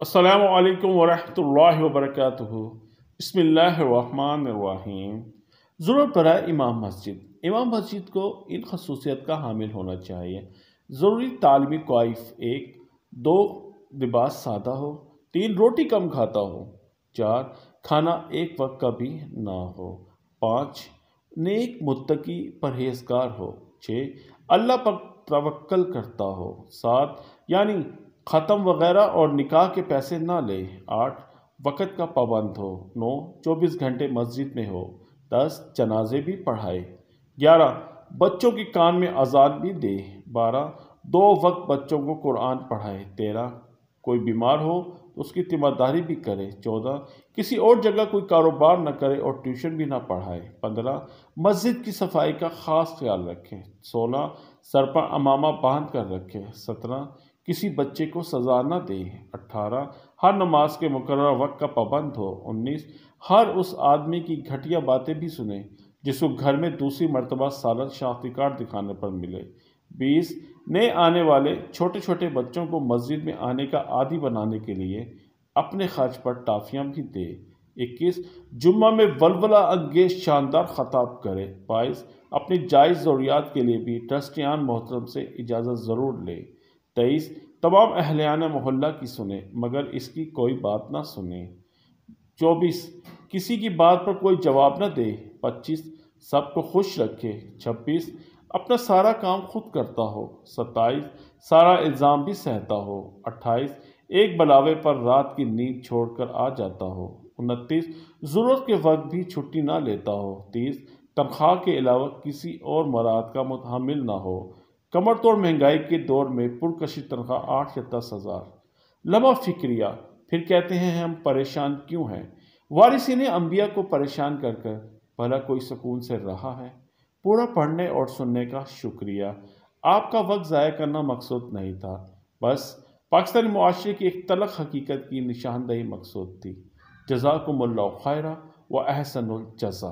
السلام علیکم ورحمۃ اللہ وبرکاتہ۔ بسم اللہ الرحمن الرحیم۔ ضرورت برائے امام مسجد۔ امام مسجد کو ان خصوصیت کا حامل ہونا چاہیے: ضروری تعلیمی کوائف: 1 2 لباس سادہ ہو، 3 روٹی کم کھاتا ہو، 4 کھانا ایک وقت کا بھی نہ ہو، 5 نیک متقی پرہیزگار ہو، 6 اللہ پر توکل کرتا ہو، 7 یعنی ختم وغیرہ اور نکاح کے پیسے نہ لے، 8 وقت کا پابند ہو، 9 24 گھنٹے مسجد میں ہو، 10 جنازے بھی پڑھائے، 11 بچوں کے کان میں اذان بھی دے، 12 2 وقت بچوں کو قرآن پڑھائے، 13 کوئی بیمار ہو تو اس کی تیمارداری بھی کرے، 14 کسی اور جگہ کوئی کاروبار نہ کرے اور ٹیوشن بھی نہ پڑھائے، 15 مسجد کی صفائی کا خاص خیال رکھے، 16 سر پر امامہ باندھ کر رکھے، 17 کسی بچے کو سزا نہ دے، 18 ہر نماز کے مقررہ وقت کا پابند ہو، 19 ہر اس آدمی کی گھٹیا باتیں بھی سنے جس کو گھر میں دوسری مرتبہ سالن شناختی کارڈ دکھانے پر ملے، 20 نئے آنے والے چھوٹے چھوٹے بچوں کو مسجد میں آنے کا عادی بنانے کے لیے اپنے خرچ پر ٹافیاں بھی دے، 21 جمعہ میں ولولہ انگیز شاندار خطاب کرے، 22 اپنی جائز ضروریات کے لیے بھی ٹرسٹیان محترم سے اجازت ضرور لے، 23 تمام اہلیان محلہ کی سنے مگر اس کی کوئی بات نہ سنے، 24 کسی کی بات پر کوئی جواب نہ دے، 25 سب کو خوش رکھے، 26 اپنا سارا کام خود کرتا ہو، 27 سارا الزام بھی سہتا ہو، 28 ایک بلاوے پر رات کی نیند چھوڑ کر آ جاتا ہو، 29 ضرورت کے وقت بھی چھٹی نہ لیتا ہو، 30 تنخواہ کے علاوہ کسی اور مراد کا متحمل نہ ہو، کمر توڑ مہنگائی کے دور میں پرکشش تنخواہ 8 یا 10 ہزار۔ لمحہ فکریہ: پھر کہتے ہیں ہم پریشان کیوں ہیں؟ وارثین انبیاء کو پریشان کر کر بھلا کوئی سکون سے رہا ہے؟ پورا پڑھنے اور سننے کا شکریہ۔ آپ کا وقت ضائع کرنا مقصود نہیں تھا، بس پاکستانی معاشرے کی ایک تلخ حقیقت کی نشاندہی مقصود تھی۔ جزاکم اللہ خیرا و احسن الجزا۔